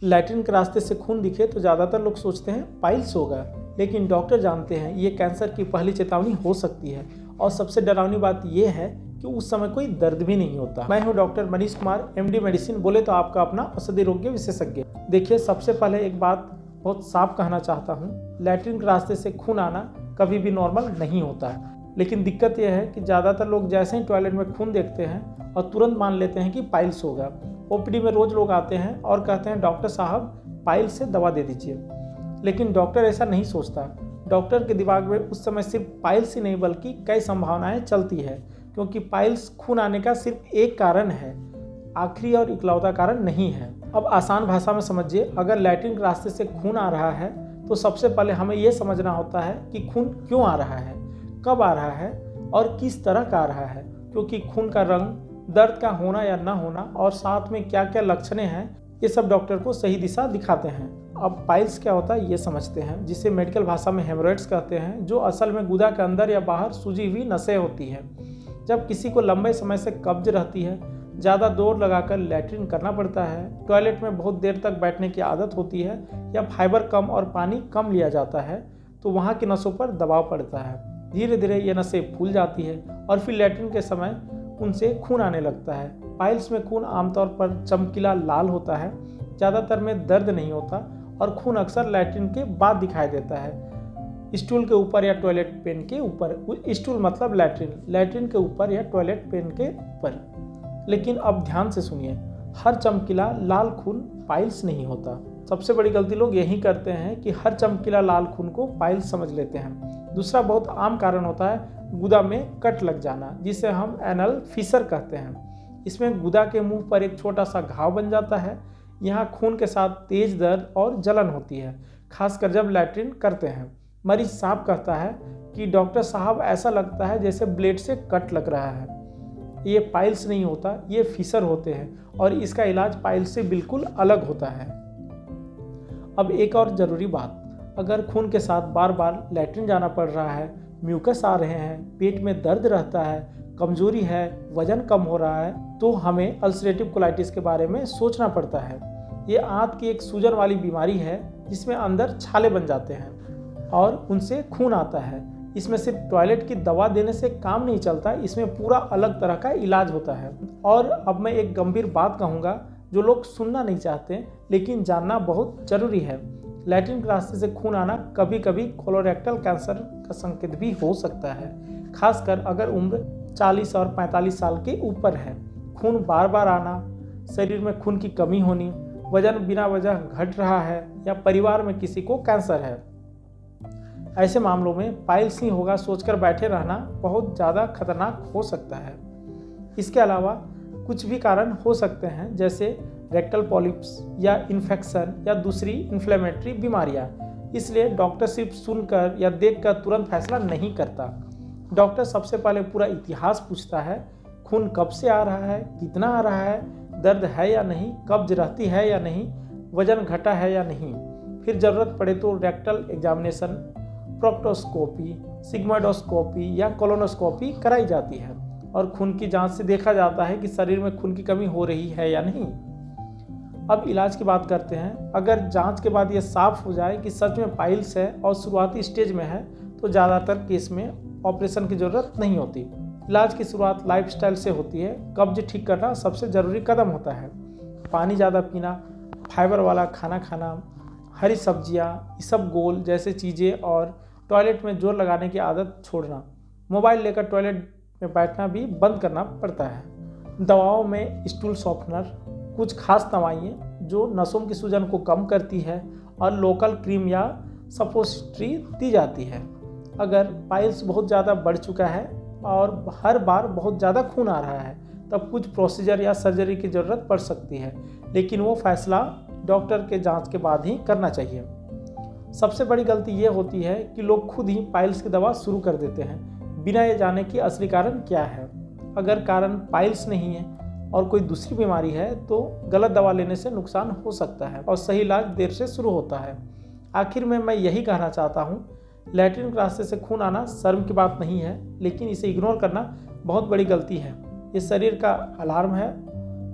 Latrine के रास्ते से खून दिखे तो ज़्यादातर लोग सोचते हैं पाइल्स होगा, लेकिन डॉक्टर जानते हैं ये कैंसर की पहली चेतावनी हो सकती है। और सबसे डरावनी बात यह है कि उस समय कोई दर्द भी नहीं होता। मैं हूं doctor Manish Kumar, MD medicine, बोले तो आपका अपना औषधि रोग विशेषज्ञ। देखिए, सबसे पहले एक बात बहुत साफ कहना चाहता हूँ, लैट्रिन के रास्ते से खून आना कभी भी नॉर्मल नहीं होता है। लेकिन दिक्कत यह है कि ज़्यादातर लोग जैसे ही टॉयलेट में खून देखते हैं और तुरंत मान लेते हैं कि पाइल्स होगा। OPD में रोज़ लोग आते हैं और कहते हैं डॉक्टर साहब पाइल्स से दवा दे दीजिए, लेकिन डॉक्टर ऐसा नहीं सोचता। डॉक्टर के दिमाग में उस समय सिर्फ पाइल्स ही नहीं बल्कि कई संभावनाएं चलती है, क्योंकि पाइल्स खून आने का सिर्फ एक कारण है, आखिरी और इकलौता कारण नहीं है। अब आसान भाषा में समझिए, अगर लैट्रिन के रास्ते से खून आ रहा है तो सबसे पहले हमें यह समझना होता है कि खून क्यों आ रहा है, कब आ रहा है और किस तरह का आ रहा है। क्योंकि खून का रंग, दर्द का होना या न होना और साथ में क्या क्या लक्षणें हैं, ये सब डॉक्टर को सही दिशा दिखाते हैं। अब पाइल्स क्या होता है ये समझते हैं, जिसे मेडिकल भाषा में हेमोरॉइड्स कहते हैं, जो असल में गुदा के अंदर या बाहर सूजी हुई नसें होती है। जब किसी को लंबे समय से कब्ज रहती है, ज़्यादा जोर लगाकर लैट्रिन करना पड़ता है, टॉयलेट में बहुत देर तक बैठने की आदत होती है या फाइबर कम और पानी कम लिया जाता है, तो वहाँ की नसों पर दबाव पड़ता है। धीरे धीरे ये नसें फूल जाती है और फिर लैट्रिन के समय उनसे खून आने लगता है। पाइल्स में खून आमतौर पर चमकीला लाल होता है, ज़्यादातर में दर्द नहीं होता और खून अक्सर लैट्रिन के बाद दिखाई देता है, स्टूल के ऊपर या टॉयलेट पेन के ऊपर। स्टूल मतलब लैट्रिन, लैट्रिन के ऊपर या टॉयलेट पेन के ऊपर। लेकिन अब ध्यान से सुनिए, हर चमकीला लाल खून पाइल्स नहीं होता। सबसे बड़ी गलती लोग यही करते हैं कि हर चमकीला लाल खून को पाइल्स समझ लेते हैं। दूसरा बहुत आम कारण होता है गुदा में कट लग जाना, जिसे हम एनल फिशर कहते हैं। इसमें गुदा के मुंह पर एक छोटा सा घाव बन जाता है। यहाँ खून के साथ तेज दर्द और जलन होती है, खासकर जब लैट्रिन करते हैं। मरीज साफ कहता है कि डॉक्टर साहब ऐसा लगता है जैसे ब्लेड से कट लग रहा है। ये पाइल्स नहीं होता, ये फिशर होते हैं और इसका इलाज पाइल्स से बिल्कुल अलग होता है। अब एक और ज़रूरी बात, अगर खून के साथ बार बार लैट्रिन जाना पड़ रहा है, म्यूकस आ रहे हैं, पेट में दर्द रहता है, कमजोरी है, वजन कम हो रहा है, तो हमें अल्सरेटिव कोलाइटिस के बारे में सोचना पड़ता है। ये आंत की एक सूजन वाली बीमारी है जिसमें अंदर छाले बन जाते हैं और उनसे खून आता है। इसमें सिर्फ टॉयलेट की दवा देने से काम नहीं चलता, इसमें पूरा अलग तरह का इलाज होता है। और अब मैं एक गंभीर बात कहूँगा जो लोग सुनना नहीं चाहते, लेकिन जानना बहुत जरूरी है। लैट्रिन के रास्ते से खून आना कभी कभी कोलोरेक्टल कैंसर का संकेत भी हो सकता है, खासकर अगर उम्र 40 और 45 साल के ऊपर है। खून बार बार आना, शरीर में खून की कमी होनी, वजन बिना वजह घट रहा है या परिवार में किसी को कैंसर है, ऐसे मामलों में पाइल्स ही होगा सोचकर बैठे रहना बहुत ज़्यादा खतरनाक हो सकता है। इसके अलावा कुछ भी कारण हो सकते हैं, जैसे रेक्टल पॉलिप्स या इन्फेक्शन या दूसरी इन्फ्लेमेटरी बीमारियां। इसलिए डॉक्टर सिर्फ सुनकर या देखकर तुरंत फैसला नहीं करता। डॉक्टर सबसे पहले पूरा इतिहास पूछता है, खून कब से आ रहा है, कितना आ रहा है, दर्द है या नहीं, कब्ज रहती है या नहीं, वजन घटा है या नहीं। फिर ज़रूरत पड़े तो रेक्टल एग्जामिनेशन, प्रोक्टोस्कोपी, सिग्मोइडोस्कोपी या कोलोनोस्कोपी कराई जाती है और खून की जांच से देखा जाता है कि शरीर में खून की कमी हो रही है या नहीं। अब इलाज की बात करते हैं। अगर जांच के बाद ये साफ हो जाए कि सच में पाइल्स है और शुरुआती स्टेज में है, तो ज़्यादातर केस में ऑपरेशन की ज़रूरत नहीं होती। इलाज की शुरुआत लाइफस्टाइल से होती है। कब्ज ठीक करना सबसे ज़रूरी कदम होता है। पानी ज़्यादा पीना, फाइबर वाला खाना खाना, हरी सब्जियाँ, इसबगोल जैसे चीज़ें और टॉयलेट में जोर लगाने की आदत छोड़ना। मोबाइल लेकर टॉयलेट में बैठना भी बंद करना पड़ता है। दवाओं में स्टूल सॉफ्टनर, कुछ खास दवाइयाँ जो नसों की सूजन को कम करती है और लोकल क्रीम या सपोजिटरी दी जाती है। अगर पाइल्स बहुत ज़्यादा बढ़ चुका है और हर बार बहुत ज़्यादा खून आ रहा है, तब कुछ प्रोसीजर या सर्जरी की ज़रूरत पड़ सकती है, लेकिन वो फैसला डॉक्टर के जांच के बाद ही करना चाहिए। सबसे बड़ी गलती ये होती है कि लोग खुद ही पाइल्स की दवा शुरू कर देते हैं, बिना ये जाने कि असली कारण क्या है। अगर कारण पाइल्स नहीं है और कोई दूसरी बीमारी है, तो गलत दवा लेने से नुकसान हो सकता है और सही इलाज देर से शुरू होता है। आखिर में मैं यही कहना चाहता हूँ, लैट्रिन के रास्ते से खून आना शर्म की बात नहीं है, लेकिन इसे इग्नोर करना बहुत बड़ी गलती है। ये शरीर का अलार्म है।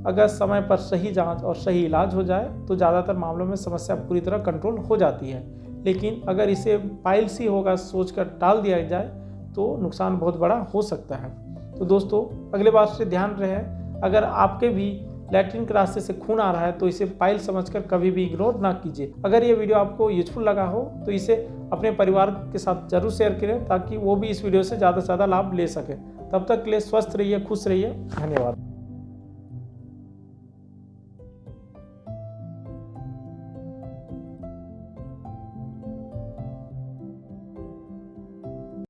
अगर समय पर सही जांच और सही इलाज हो जाए तो ज़्यादातर मामलों में समस्या पूरी तरह कंट्रोल हो जाती है। लेकिन अगर इसे पाइल्स ही होगा सोचकर टाल दिया जाए तो नुकसान बहुत बड़ा हो सकता है। तो दोस्तों, अगले बार से ध्यान रहे, अगर आपके भी लैट्रिन के रास्ते से खून आ रहा है तो इसे पाइल समझकर कभी भी इग्नोर ना कीजिए। अगर ये वीडियो आपको यूजफुल लगा हो तो इसे अपने परिवार के साथ जरूर शेयर करें ताकि वो भी इस वीडियो से ज़्यादा से ज़्यादा लाभ ले सके। तब तक के लिए स्वस्थ रहिए, खुश रहिए। धन्यवाद।